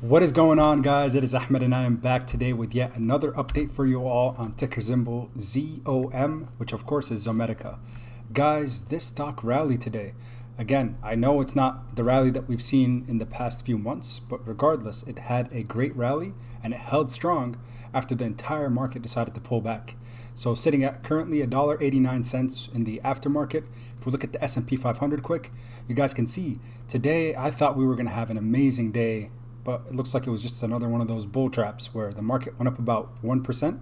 What is going on, guys? It is Ahmed, and I am back today with yet another update for you all on ticker symbol ZOM, which of course is Zomedica. Guys, this stock rallied today. Again, I know it's not the rally that we've seen in the past few months, but regardless, it had a great rally and it held strong after the entire market decided to pull back. So sitting at currently $1.89 in the aftermarket. If we look at the S&P 500 quick, you guys can see today I thought we were going to have an amazing day, but it looks like it was just another one of those bull traps where the market went up about 1%,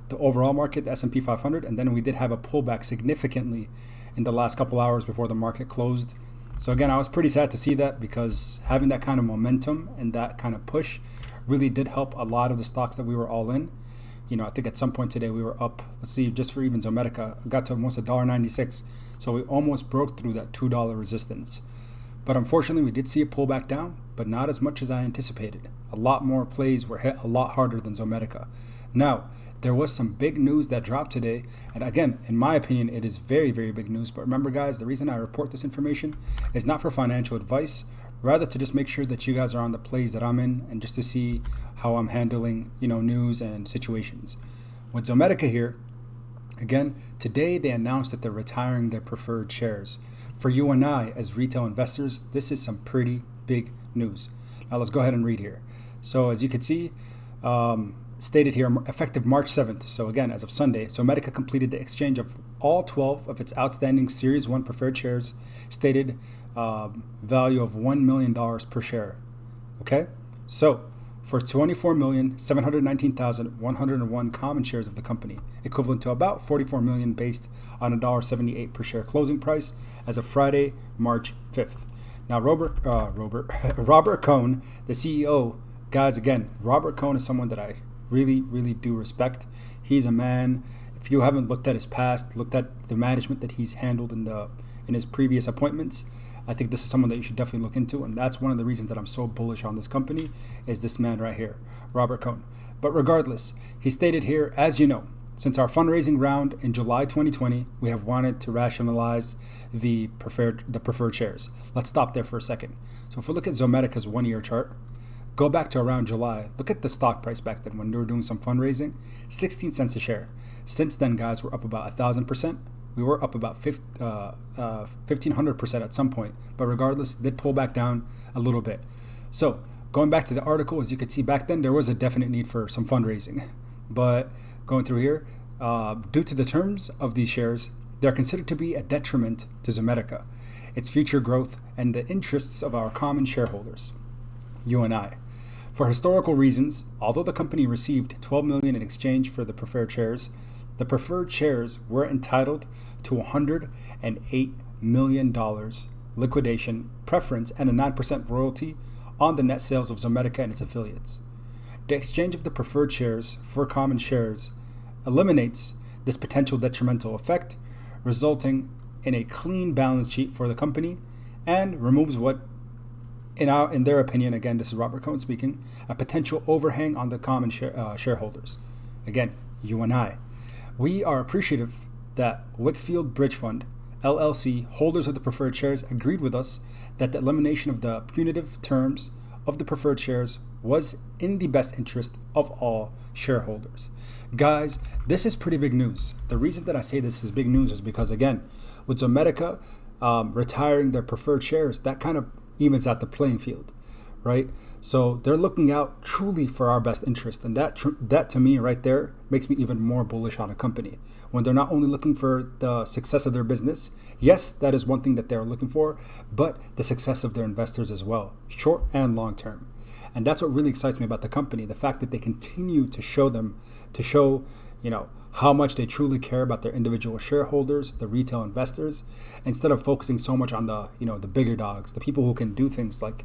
the overall market, the S&P 500, and then we did have a pullback significantly in the last couple hours before the market closed. So again, I was pretty sad to see that because having that kind of momentum and that kind of push really did help a lot of the stocks that we were all in. I think at some point today we were up, let's see, just for even Zomedica, got to almost $1.96. So we almost broke through that $2 resistance. But unfortunately, we did see a pullback down, but not as much as I anticipated. A lot more plays were hit a lot harder than Zomedica. Now, there was some big news that dropped today. And again, in my opinion, it is very, very big news. But remember, guys, the reason I report this information is not for financial advice, rather to just make sure that you guys are on the plays that I'm in and just to see how I'm handling, news and situations. With Zomedica here, again, today they announced that they're retiring their preferred shares. For you and I, as retail investors, this is some pretty big news. Now let's go ahead and read here. So as you can see, stated here, effective March 7th. So again, as of Sunday, Zomedica completed the exchange of all 12 of its outstanding Series 1 preferred shares, stated value of $1 million per share. Okay? So for 24,719,101 common shares of the company, equivalent to about 44 million based on $1.78 per share closing price as of Friday, March 5th. Now, Robert Cohn, the CEO, guys, again, Robert Cohn is someone that I really, really do respect. He's a man. If you haven't looked at his past, looked at the management that he's handled in his previous appointments, I think this is someone that you should definitely look into, and that's one of the reasons that I'm so bullish on this company is this man right here, Robert Cohn. But regardless, he stated here, as you know, since our fundraising round in July 2020, we have wanted to rationalize the preferred shares. Let's stop there for a second. So if we look at Zomedica's 1-year chart, go back to around July, look at the stock price back then when we were doing some fundraising, 16 cents a share. Since then, guys, we're up about 1,000%. We were up about 1,500% at some point, but regardless, did pull back down a little bit. So going back to the article, as you could see back then, there was a definite need for some fundraising. But going through here, due to the terms of these shares, they're considered to be a detriment to Zomedica, its future growth, and the interests of our common shareholders, you and I. For historical reasons, although the company received $12 million in exchange for the preferred shares, the preferred shares were entitled to $108 million liquidation preference and a 9% royalty on the net sales of Zomedica and its affiliates. The exchange of the preferred shares for common shares eliminates this potential detrimental effect, resulting in a clean balance sheet for the company and removes what, in their opinion, again, this is Robert Cohn speaking, a potential overhang on the common shareholders. Again, you and I. We are appreciative that Wickfield Bridge Fund, LLC, holders of the preferred shares, agreed with us that the elimination of the punitive terms of the preferred shares was in the best interest of all shareholders. Guys, this is pretty big news. The reason that I say this is big news is because, again, with Zomedica retiring their preferred shares, that kind of evens out the playing field, right? So they're looking out truly for our best interest. And that to me right there makes me even more bullish on a company. When they're not only looking for the success of their business, yes, that is one thing that they're looking for, but the success of their investors as well, short and long term. And that's what really excites me about the company, the fact that they continue to show, how much they truly care about their individual shareholders, the retail investors, instead of focusing so much on the bigger dogs, the people who can do things like,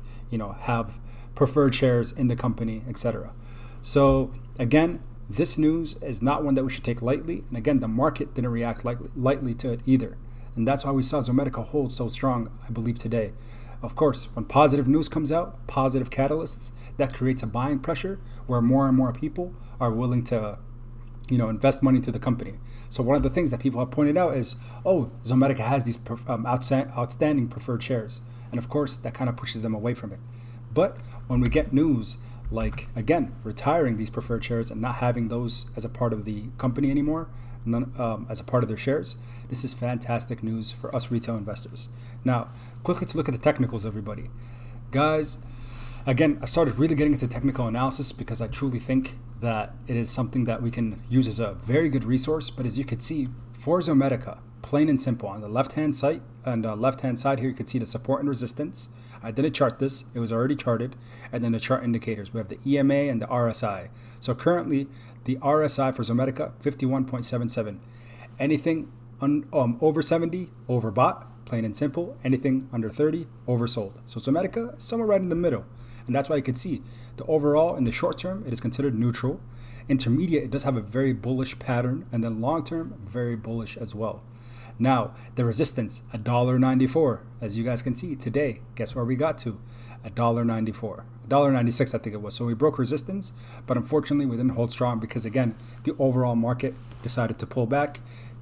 have preferred shares in the company, etc. So again, this news is not one that we should take lightly. And again, the market didn't react lightly to it either. And that's why we saw Zomedica hold so strong, I believe, today. Of course, when positive news comes out, positive catalysts, that creates a buying pressure where more and more people are willing to invest money into the company. So one of the things that people have pointed out is, Zomedica has these outstanding preferred shares. And of course, that kind of pushes them away from it. But when we get news like, again, retiring these preferred shares and not having those as a part of the company anymore, as a part of their shares, this is fantastic news for us retail investors. Now, quickly to look at the technicals, everybody. Guys, again, I started really getting into technical analysis because I truly think that it is something that we can use as a very good resource. But as you can see, for Zomedica, plain and simple, on the left-hand side, here, you can see the support and resistance. I didn't chart this; it was already charted. And then the chart indicators. We have the EMA and the RSI. So currently, the RSI for Zomedica 51.77. Anything over 70, overbought. Plain and simple. Anything under 30, oversold. So Zomedica is somewhere right in the middle. And that's why you can see the overall in the short term, it is considered neutral. Intermediate, it does have a very bullish pattern. And then long term, very bullish as well. Now, the resistance, $1.94. As you guys can see today, guess where we got to? $1.94. $1.96, I think it was. So we broke resistance, but unfortunately we didn't hold strong because, again, the overall market decided to pull back,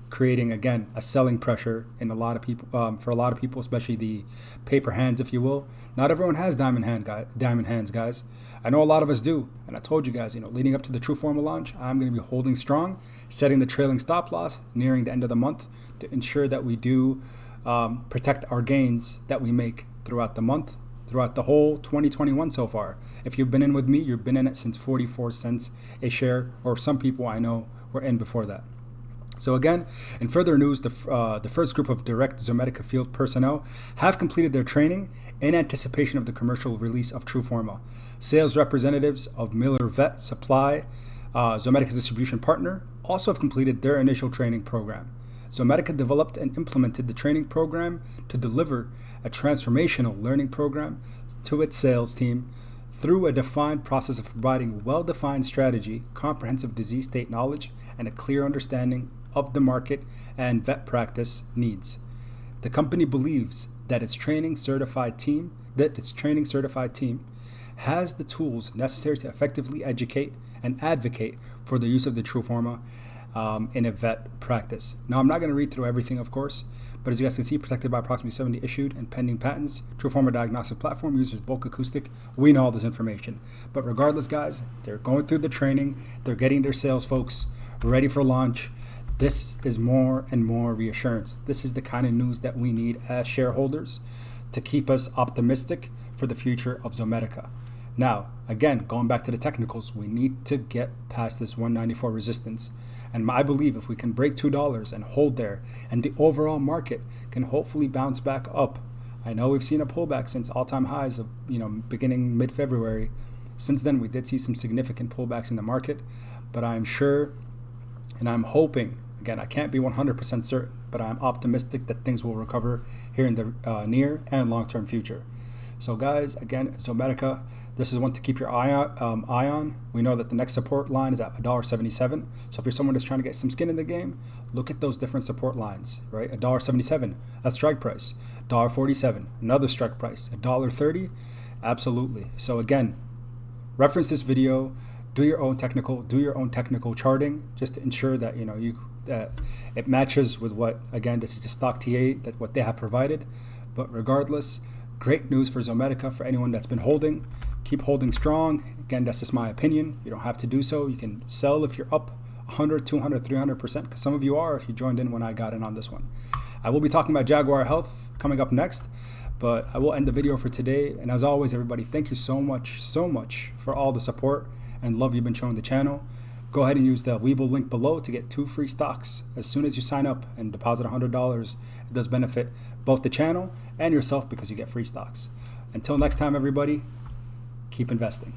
creating, again, a selling pressure in a lot of people, for a lot of people, especially the paper hands, if you will. Not everyone has diamond hands, guys. I know a lot of us do. And I told you guys, leading up to the Truforma launch, I'm going to be holding strong, setting the trailing stop loss nearing the end of the month to ensure that we do protect our gains that we make throughout the month, throughout the whole 2021 so far. If you've been in with me, you've been in it since 44 cents a share, or some people I know were in before that. So again, in further news, the first group of direct Zomedica field personnel have completed their training in anticipation of the commercial release of Truforma. Sales representatives of Miller Vet Supply, Zomedica's distribution partner, also have completed their initial training program. Zomedica developed and implemented the training program to deliver a transformational learning program to its sales team through a defined process of providing well-defined strategy, comprehensive disease state knowledge, and a clear understanding of the market and vet practice needs. The company believes that its training certified team has the tools necessary to effectively educate and advocate for the use of the Truforma in a vet practice. Now, I'm not going to read through everything, of course, but as you guys can see, protected by approximately 70 issued and pending patents. Truforma diagnostic platform uses bulk acoustic. We know all this information. But regardless, guys, they're going through the training. They're getting their sales folks ready for launch. This is more and more reassurance. This is the kind of news that we need as shareholders to keep us optimistic for the future of Zomedica. Now, again, going back to the technicals, we need to get past this 194 resistance. And I believe if we can break $2 and hold there, and the overall market can hopefully bounce back up. I know we've seen a pullback since all-time highs of, beginning mid-February. Since then, we did see some significant pullbacks in the market, but I'm sure and I'm hoping, again, I can't be 100% certain, but I'm optimistic that things will recover here in the near and long-term future. So guys, again, Zomedica, this is one to keep your eye on. We know that the next support line is at $1.77. So if you're someone that's trying to get some skin in the game, look at those different support lines, right? $1.77, that's strike price. $1.47, another strike price. $1.30, absolutely. So again, reference this video. Do your own technical charting, just to ensure that that it matches with what, again, this is the stock TA, that what they have provided. But regardless, great news for Zomedica. For anyone that's been holding, keep holding strong. Again, that's just my opinion. You don't have to do so. You can sell if you're up 100, 200, 300%, because some of you are if you joined in when I got in on this one. I will be talking about Jaguar Health coming up next, but I will end the video for today. And as always, everybody, thank you so much for all the support and love you've been showing the channel. Go ahead and use the Webull link below to get 2 free stocks as soon as you sign up and deposit $100. It does benefit both the channel and yourself because you get free stocks. Until next time, everybody, keep investing.